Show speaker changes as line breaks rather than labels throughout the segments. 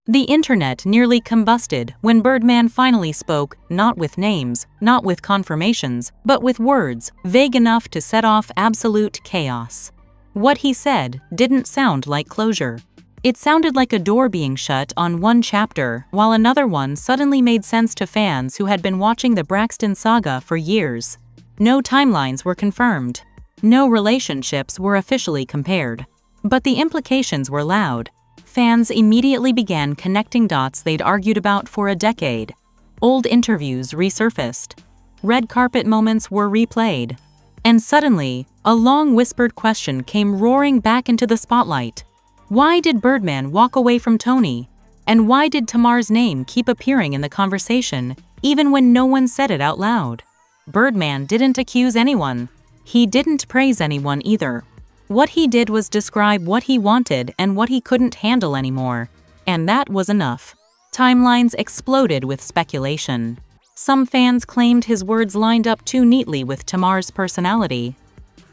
The internet nearly combusted when Birdman finally spoke, not with names, not with confirmations, but with words vague enough to set off absolute chaos. What he said didn't sound like closure. It sounded like a door being shut on one chapter, while another one suddenly made sense to fans who had been watching the Braxton saga for years. No timelines were confirmed. No relationships were officially compared. But the implications were loud. Fans immediately began connecting dots they'd argued about for a decade. Old interviews resurfaced. Red carpet moments were replayed. And suddenly, a long whispered question came roaring back into the spotlight. Why did Birdman walk away from Toni? And why did Tamar's name keep appearing in the conversation, even when no one said it out loud? Birdman didn't accuse anyone. He didn't praise anyone either. What he did was describe what he wanted and what he couldn't handle anymore. And that was enough. Timelines exploded with speculation. Some fans claimed his words lined up too neatly with Tamar's personality.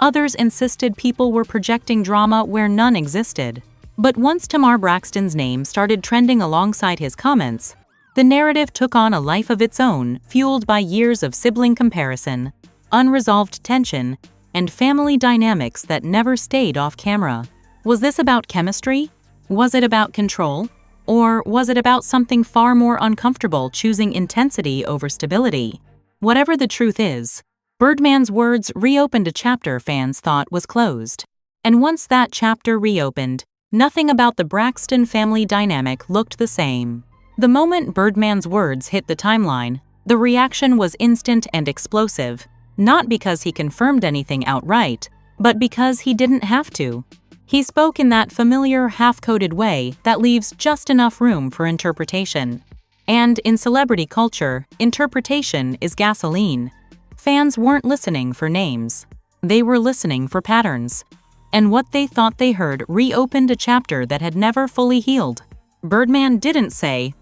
Others insisted people were projecting drama where none existed. But once Tamar Braxton's name started trending alongside his comments, the narrative took on a life of its own, fueled by years of sibling comparison, unresolved tension, and family dynamics that never stayed off camera. Was this about chemistry? Was it about control? Or was it about something far more uncomfortable, choosing intensity over stability? Whatever the truth is, Birdman's words reopened a chapter fans thought was closed. And once that chapter reopened, nothing about the Braxton family dynamic looked the same. The moment Birdman's words hit the timeline, the reaction was instant and explosive. Not because he confirmed anything outright, but because he didn't have to. He spoke in that familiar, half-coded way that leaves just enough room for interpretation. And in celebrity culture, interpretation is gasoline. Fans weren't listening for names. They were listening for patterns. And what they thought they heard reopened a chapter that had never fully healed. Birdman didn't say,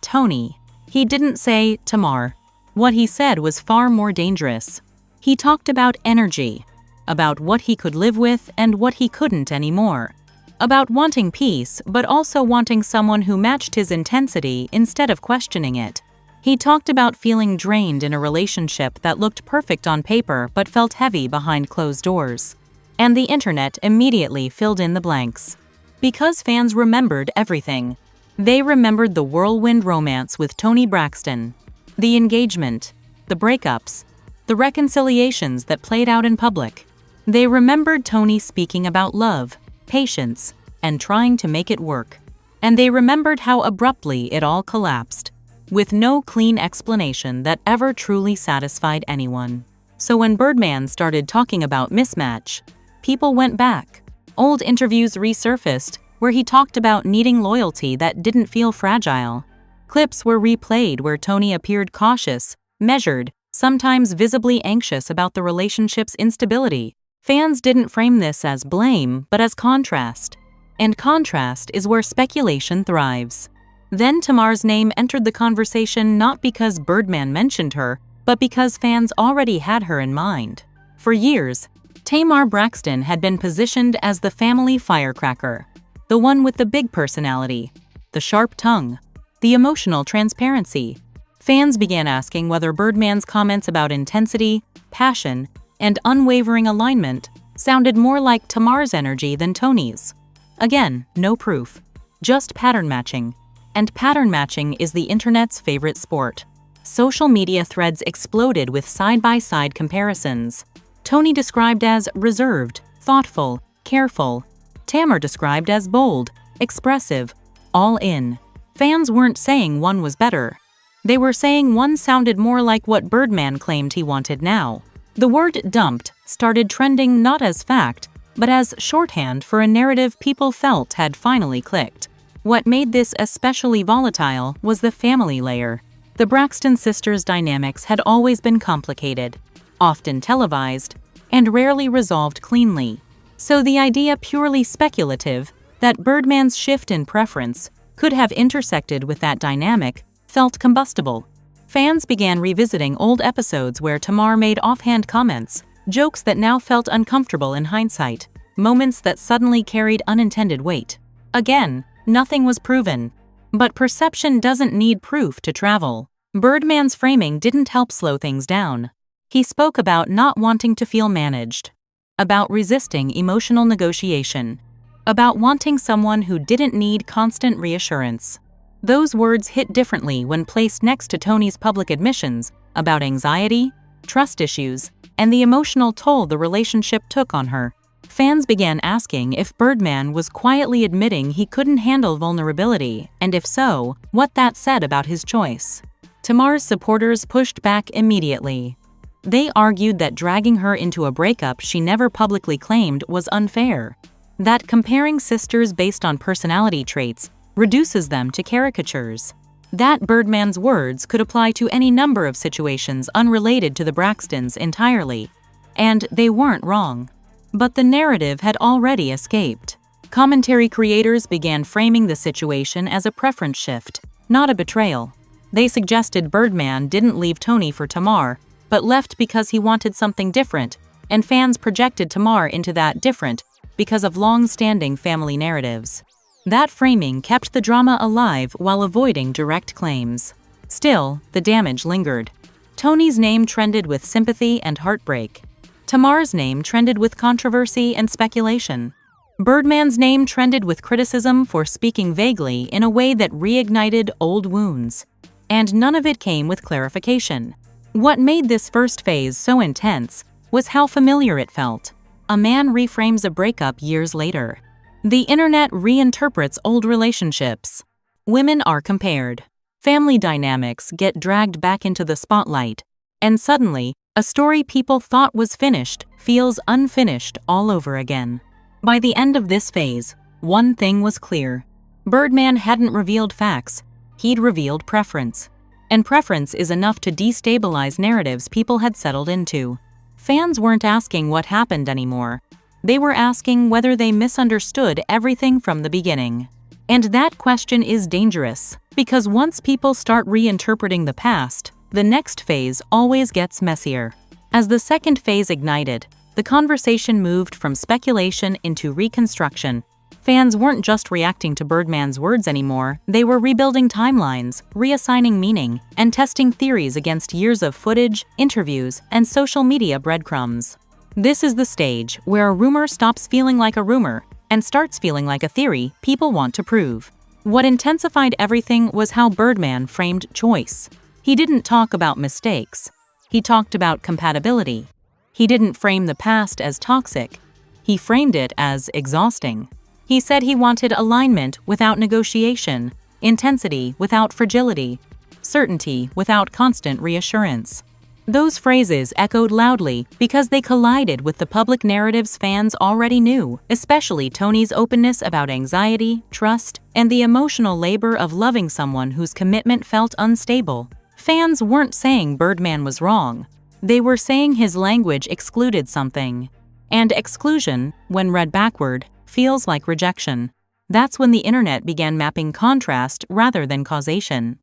Toni. He didn't say, Tamar. What he said was far more dangerous. He talked about energy, about what he could live with and what he couldn't anymore, about wanting peace but also wanting someone who matched his intensity instead of questioning it. He talked about feeling drained in a relationship that looked perfect on paper but felt heavy behind closed doors. And the internet immediately filled in the blanks. Because fans remembered everything. They remembered the whirlwind romance with Toni Braxton, the engagement, the breakups, the reconciliations that played out in public. They remembered Toni speaking about love, patience, and trying to make it work. And they remembered how abruptly it all collapsed, with no clean explanation that ever truly satisfied anyone. So when Birdman started talking about mismatch, people went back. Old interviews resurfaced where he talked about needing loyalty that didn't feel fragile. Clips were replayed where Toni appeared cautious, measured, sometimes visibly anxious about the relationship's instability. Fans didn't frame this as blame, but as contrast. And contrast is where speculation thrives. Then Tamar's name entered the conversation not because Birdman mentioned her, but because fans already had her in mind. For years, Tamar Braxton had been positioned as the family firecracker, the one with the big personality, the sharp tongue, the emotional transparency. Fans began asking whether Birdman's comments about intensity, passion, and unwavering alignment sounded more like Tamar's energy than Toni's. Again, no proof, just pattern matching. And pattern matching is the internet's favorite sport. Social media threads exploded with side-by-side comparisons. Toni described as reserved, thoughtful, careful. Tamar described as bold, expressive, all in. Fans weren't saying one was better. They were saying one sounded more like what Birdman claimed he wanted now. The word dumped started trending not as fact, but as shorthand for a narrative people felt had finally clicked. What made this especially volatile was the family layer. The Braxton sisters' dynamics had always been complicated, often televised, and rarely resolved cleanly. So the idea purely speculative that Birdman's shift in preference could have intersected with that dynamic felt combustible. Fans began revisiting old episodes where Tamar made offhand comments, jokes that now felt uncomfortable in hindsight, moments that suddenly carried unintended weight. Again, nothing was proven. But perception doesn't need proof to travel. Birdman's framing didn't help slow things down. He spoke about not wanting to feel managed, about resisting emotional negotiation, about wanting someone who didn't need constant reassurance. Those words hit differently when placed next to Toni's public admissions about anxiety, trust issues, and the emotional toll the relationship took on her. Fans began asking if Birdman was quietly admitting he couldn't handle vulnerability, and if so, what that said about his choice. Tamar's supporters pushed back immediately. They argued that dragging her into a breakup she never publicly claimed was unfair, that comparing sisters based on personality traits reduces them to caricatures, that Birdman's words could apply to any number of situations unrelated to the Braxtons entirely, and they weren't wrong. But the narrative had already escaped. Commentary creators began framing the situation as a preference shift, not a betrayal. They suggested Birdman didn't leave Toni for Tamar, but left because he wanted something different, and fans projected Tamar into that different because of long-standing family narratives. That framing kept the drama alive while avoiding direct claims. Still, the damage lingered. Toni's name trended with sympathy and heartbreak. Tamar's name trended with controversy and speculation. Birdman's name trended with criticism for speaking vaguely in a way that reignited old wounds. And none of it came with clarification. What made this first phase so intense was how familiar it felt. A man reframes a breakup years later. The internet reinterprets old relationships. Women are compared. Family dynamics get dragged back into the spotlight. And suddenly, a story people thought was finished feels unfinished all over again. By the end of this phase, one thing was clear. Birdman hadn't revealed facts. He'd revealed preference. And preference is enough to destabilize narratives people had settled into. Fans weren't asking what happened anymore. They were asking whether they misunderstood everything from the beginning. And that question is dangerous, because once people start reinterpreting the past, the next phase always gets messier. As the second phase ignited, the conversation moved from speculation into reconstruction. Fans weren't just reacting to Birdman's words anymore, they were rebuilding timelines, reassigning meaning, and testing theories against years of footage, interviews, and social media breadcrumbs. This is the stage where a rumor stops feeling like a rumor and starts feeling like a theory people want to prove. What intensified everything was how Birdman framed choice. He didn't talk about mistakes. He talked about compatibility. He didn't frame the past as toxic. He framed it as exhausting. He said he wanted alignment without negotiation, intensity without fragility, certainty without constant reassurance. Those phrases echoed loudly because they collided with the public narratives fans already knew, especially Toni's openness about anxiety, trust, and the emotional labor of loving someone whose commitment felt unstable. Fans weren't saying Birdman was wrong. They were saying his language excluded something. And exclusion, when read backward, feels like rejection. That's when the internet began mapping contrast rather than causation.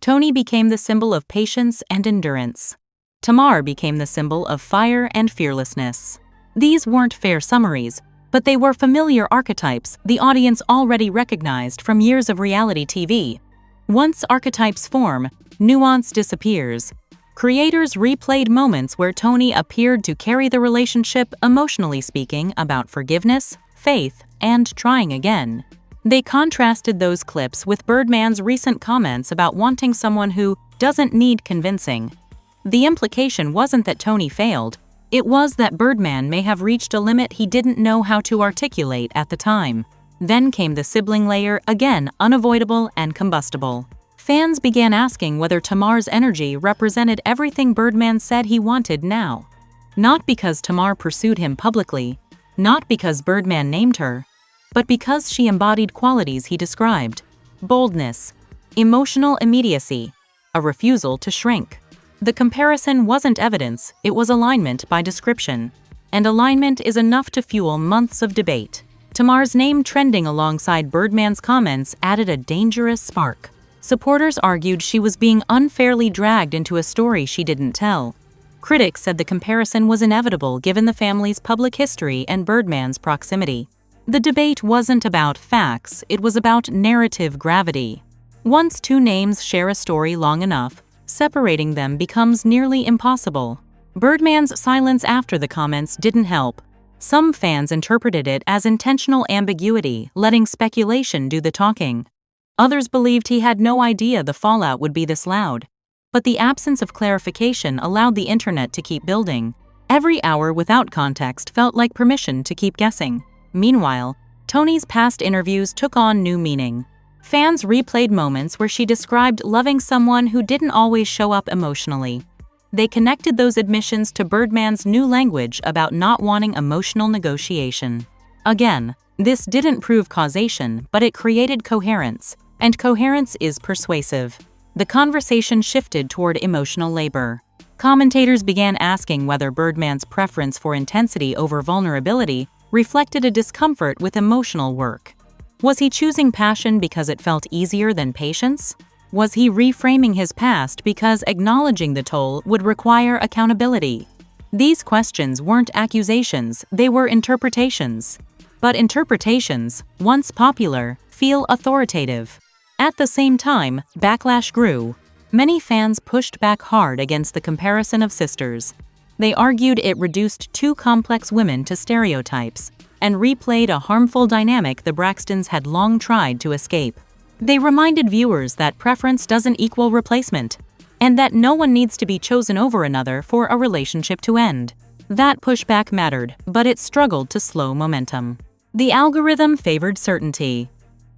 Toni became the symbol of patience and endurance. Tamar became the symbol of fire and fearlessness. These weren't fair summaries, but they were familiar archetypes the audience already recognized from years of reality TV. Once archetypes form, nuance disappears. Creators replayed moments where Toni appeared to carry the relationship, emotionally speaking, about forgiveness, faith, and trying again. They contrasted those clips with Birdman's recent comments about wanting someone who doesn't need convincing. The implication wasn't that Toni failed, it was that Birdman may have reached a limit he didn't know how to articulate at the time. Then came the sibling layer, again unavoidable and combustible. Fans began asking whether Tamar's energy represented everything Birdman said he wanted now. Not because Tamar pursued him publicly, not because Birdman named her, but because she embodied qualities he described: boldness, emotional immediacy, a refusal to shrink. The comparison wasn't evidence, it was alignment by description. And alignment is enough to fuel months of debate. Tamar's name trending alongside Birdman's comments added a dangerous spark. Supporters argued she was being unfairly dragged into a story she didn't tell. Critics said the comparison was inevitable given the family's public history and Birdman's proximity. The debate wasn't about facts, it was about narrative gravity. Once two names share a story long enough, separating them becomes nearly impossible. Birdman's silence after the comments didn't help. Some fans interpreted it as intentional ambiguity, letting speculation do the talking. Others believed he had no idea the fallout would be this loud. But the absence of clarification allowed the internet to keep building. Every hour without context felt like permission to keep guessing. Meanwhile, Toni's past interviews took on new meaning. Fans replayed moments where she described loving someone who didn't always show up emotionally. They connected those admissions to Birdman's new language about not wanting emotional negotiation. Again, this didn't prove causation, but it created coherence, and coherence is persuasive. The conversation shifted toward emotional labor. Commentators began asking whether Birdman's preference for intensity over vulnerability reflected a discomfort with emotional work. Was he choosing passion because it felt easier than patience? Was he reframing his past because acknowledging the toll would require accountability? These questions weren't accusations, they were interpretations. But interpretations, once popular, feel authoritative. At the same time, backlash grew. Many fans pushed back hard against the comparison of sisters. They argued it reduced two complex women to stereotypes and replayed a harmful dynamic the Braxtons had long tried to escape. They reminded viewers that preference doesn't equal replacement, and that no one needs to be chosen over another for a relationship to end. That pushback mattered, but it struggled to slow momentum. The algorithm favored certainty.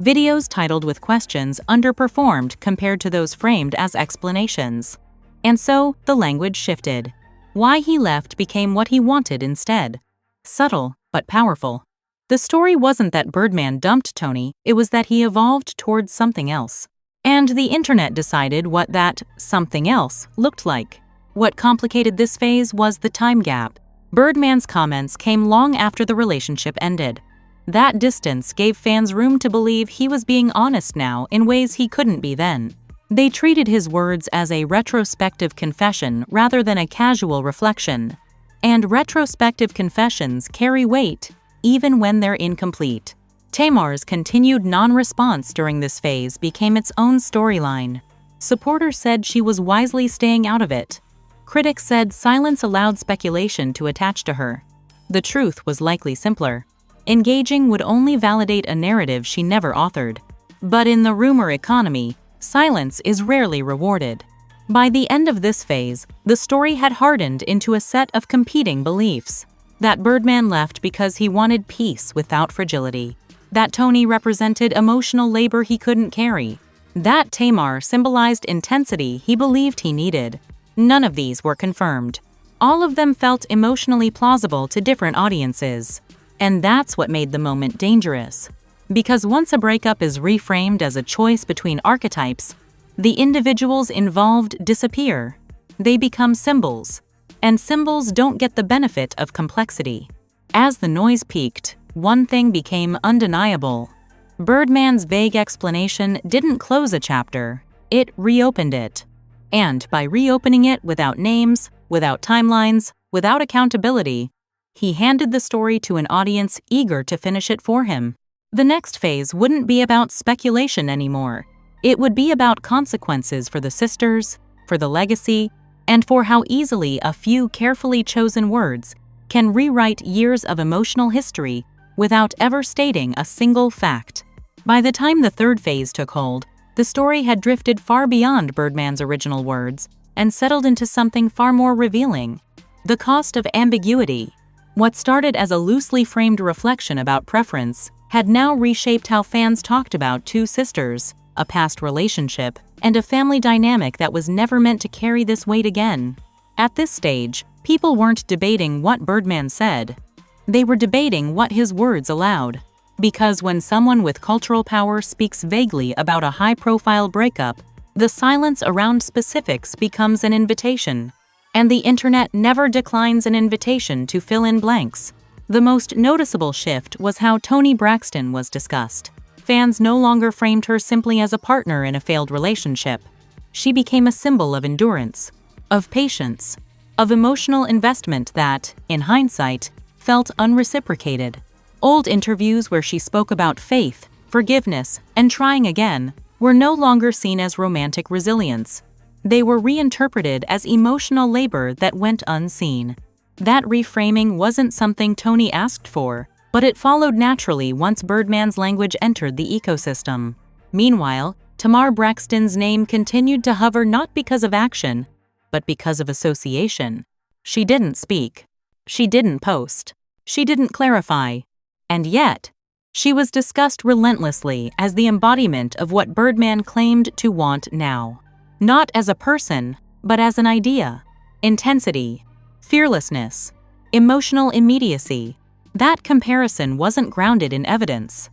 Videos titled with questions underperformed compared to those framed as explanations. And so, the language shifted. Why he left became what he wanted instead. Subtle, but powerful. The story wasn't that Birdman dumped Toni, it was that he evolved towards something else. And the internet decided what that something else looked like. What complicated this phase was the time gap. Birdman's comments came long after the relationship ended. That distance gave fans room to believe he was being honest now in ways he couldn't be then. They treated his words as a retrospective confession rather than a casual reflection. And retrospective confessions carry weight, even when they're incomplete. Tamar's continued non-response during this phase became its own storyline. Supporters said she was wisely staying out of it. Critics said silence allowed speculation to attach to her. The truth was likely simpler. Engaging would only validate a narrative she never authored. But in the rumor economy, silence is rarely rewarded. By the end of this phase, the story had hardened into a set of competing beliefs. That Birdman left because he wanted peace without fragility. That Toni represented emotional labor he couldn't carry. That Tamar symbolized intensity he believed he needed. None of these were confirmed. All of them felt emotionally plausible to different audiences. And that's what made the moment dangerous. Because once a breakup is reframed as a choice between archetypes, the individuals involved disappear. They become symbols. And symbols don't get the benefit of complexity. As the noise peaked, one thing became undeniable. Birdman's vague explanation didn't close a chapter, it reopened it. And by reopening it without names, without timelines, without accountability, he handed the story to an audience eager to finish it for him. The next phase wouldn't be about speculation anymore. It would be about consequences for the sisters, for the legacy, and for how easily a few carefully chosen words can rewrite years of emotional history without ever stating a single fact. By the time the third phase took hold, the story had drifted far beyond Birdman's original words and settled into something far more revealing: the cost of ambiguity. What started as a loosely framed reflection about preference had now reshaped how fans talked about two sisters, a past relationship, and a family dynamic that was never meant to carry this weight again. At this stage, people weren't debating what Birdman said. They were debating what his words allowed. Because when someone with cultural power speaks vaguely about a high-profile breakup, the silence around specifics becomes an invitation. And the internet never declines an invitation to fill in blanks. The most noticeable shift was how Toni Braxton was discussed. Fans no longer framed her simply as a partner in a failed relationship. She became a symbol of endurance, of patience, of emotional investment that, in hindsight, felt unreciprocated. Old interviews where she spoke about faith, forgiveness, and trying again were no longer seen as romantic resilience. They were reinterpreted as emotional labor that went unseen. That reframing wasn't something Toni asked for, but it followed naturally once Birdman's language entered the ecosystem. Meanwhile, Tamar Braxton's name continued to hover not because of action, but because of association. She didn't speak. She didn't post. She didn't clarify. And yet, she was discussed relentlessly as the embodiment of what Birdman claimed to want now. Not as a person, but as an idea. Intensity, fearlessness, emotional immediacy. That comparison wasn't grounded in evidence.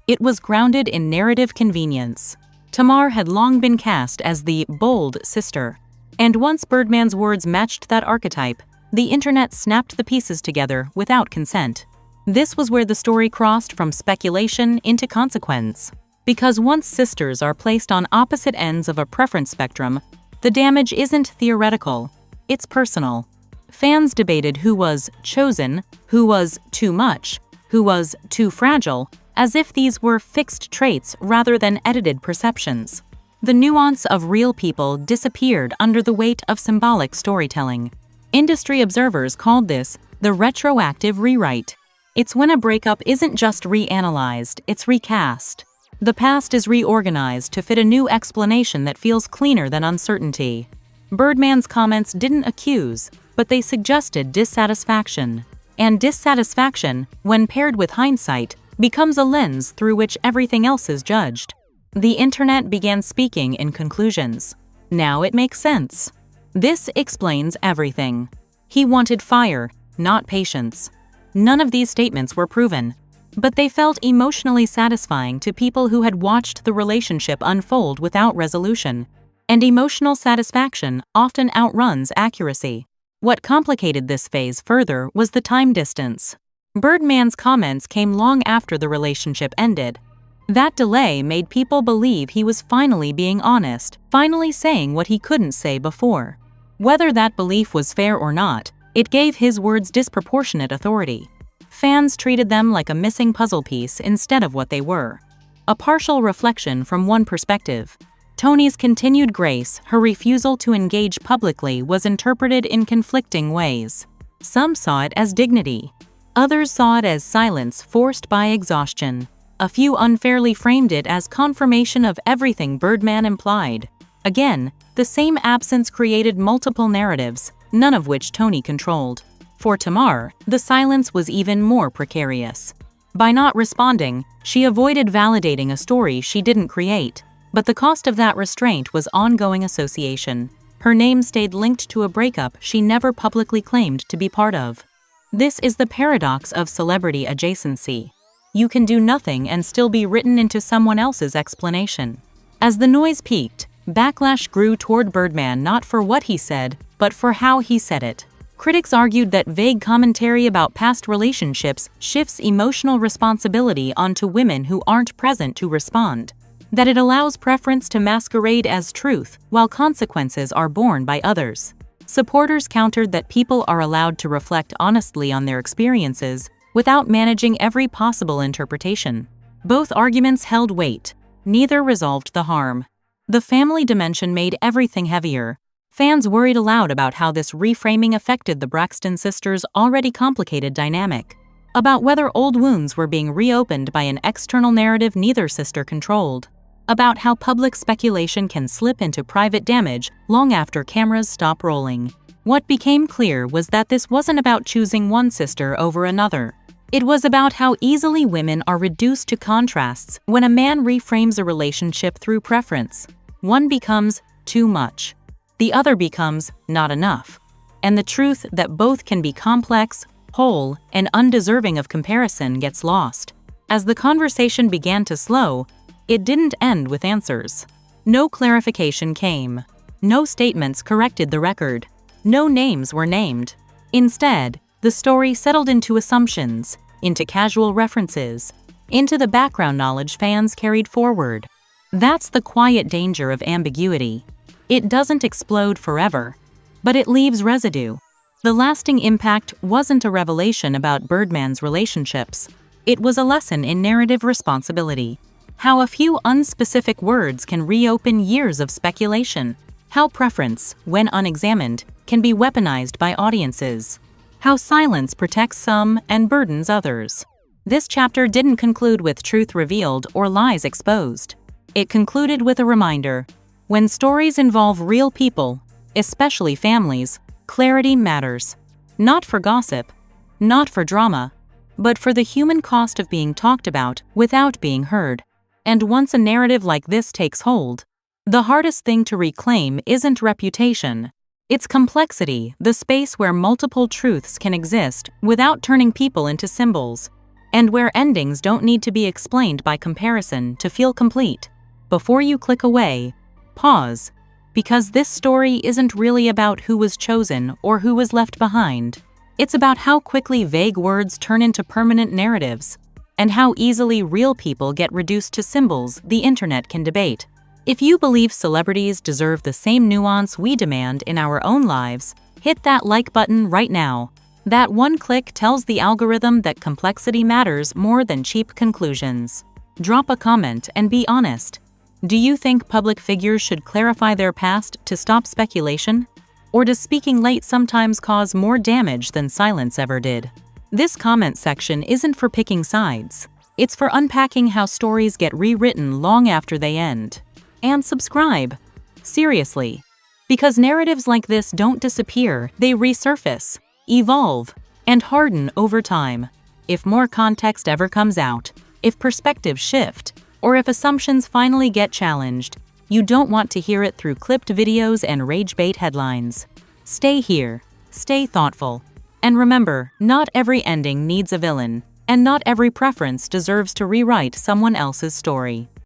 It was grounded in narrative convenience. Tamar had long been cast as the bold sister. And once Birdman's words matched that archetype, the internet snapped the pieces together without consent. This was where the story crossed from speculation into consequence. Because once sisters are placed on opposite ends of a preference spectrum, the damage isn't theoretical, it's personal. Fans debated who was chosen, who was too much, who was too fragile, as if these were fixed traits rather than edited perceptions. The nuance of real people disappeared under the weight of symbolic storytelling. Industry observers called this the retroactive rewrite. It's when a breakup isn't just reanalyzed, it's recast. The past is reorganized to fit a new explanation that feels cleaner than uncertainty. Birdman's comments didn't accuse, but they suggested dissatisfaction. And dissatisfaction, when paired with hindsight, becomes a lens through which everything else is judged. The internet began speaking in conclusions. Now it makes sense. This explains everything. He wanted fire, not patience. None of these statements were proven, but they felt emotionally satisfying to people who had watched the relationship unfold without resolution. And emotional satisfaction often outruns accuracy. What complicated this phase further was the time distance. Birdman's comments came long after the relationship ended. That delay made people believe he was finally being honest, finally saying what he couldn't say before. Whether that belief was fair or not, it gave his words disproportionate authority. Fans treated them like a missing puzzle piece instead of what they were. A partial reflection from one perspective. Toni's continued grace, her refusal to engage publicly, was interpreted in conflicting ways. Some saw it as dignity. Others saw it as silence forced by exhaustion. A few unfairly framed it as confirmation of everything Birdman implied. Again, the same absence created multiple narratives, none of which Toni controlled. For Tamar, the silence was even more precarious. By not responding, she avoided validating a story she didn't create. But the cost of that restraint was ongoing association. Her name stayed linked to a breakup she never publicly claimed to be part of. This is the paradox of celebrity adjacency. You can do nothing and still be written into someone else's explanation. As the noise peaked, backlash grew toward Birdman not for what he said, but for how he said it. Critics argued that vague commentary about past relationships shifts emotional responsibility onto women who aren't present to respond. That it allows preference to masquerade as truth while consequences are borne by others. Supporters countered that people are allowed to reflect honestly on their experiences without managing every possible interpretation. Both arguments held weight. Neither resolved the harm. The family dimension made everything heavier. Fans worried aloud about how this reframing affected the Braxton sisters' already complicated dynamic. About whether old wounds were being reopened by an external narrative neither sister controlled. About how public speculation can slip into private damage long after cameras stop rolling. What became clear was that this wasn't about choosing one sister over another. It was about how easily women are reduced to contrasts when a man reframes a relationship through preference. One becomes too much. The other becomes not enough. And the truth that both can be complex, whole, and undeserving of comparison gets lost. As the conversation began to slow, it didn't end with answers. No clarification came. No statements corrected the record. No names were named. Instead, the story settled into assumptions, into casual references, into the background knowledge fans carried forward. That's the quiet danger of ambiguity. It doesn't explode forever, but it leaves residue. The lasting impact wasn't a revelation about Birdman's relationships. It was a lesson in narrative responsibility. How a few unspecific words can reopen years of speculation. How preference, when unexamined, can be weaponized by audiences. How silence protects some and burdens others. This chapter didn't conclude with truth revealed or lies exposed. It concluded with a reminder: when stories involve real people, especially families, clarity matters. Not for gossip, not for drama, but for the human cost of being talked about without being heard. And once a narrative like this takes hold, the hardest thing to reclaim isn't reputation. It's complexity, the space where multiple truths can exist without turning people into symbols, and where endings don't need to be explained by comparison to feel complete. Before you click away, pause, because this story isn't really about who was chosen or who was left behind. It's about how quickly vague words turn into permanent narratives, and how easily real people get reduced to symbols the internet can debate. If you believe celebrities deserve the same nuance we demand in our own lives, hit that like button right now. That one click tells the algorithm that complexity matters more than cheap conclusions. Drop a comment and be honest. Do you think public figures should clarify their past to stop speculation? Or does speaking late sometimes cause more damage than silence ever did? This comment section isn't for picking sides. It's for unpacking how stories get rewritten long after they end. And subscribe. Seriously. Because narratives like this don't disappear, they resurface, evolve, and harden over time. If more context ever comes out, if perspectives shift, or if assumptions finally get challenged, you don't want to hear it through clipped videos and rage-bait headlines. Stay here, stay thoughtful, and remember, not every ending needs a villain, and not every preference deserves to rewrite someone else's story.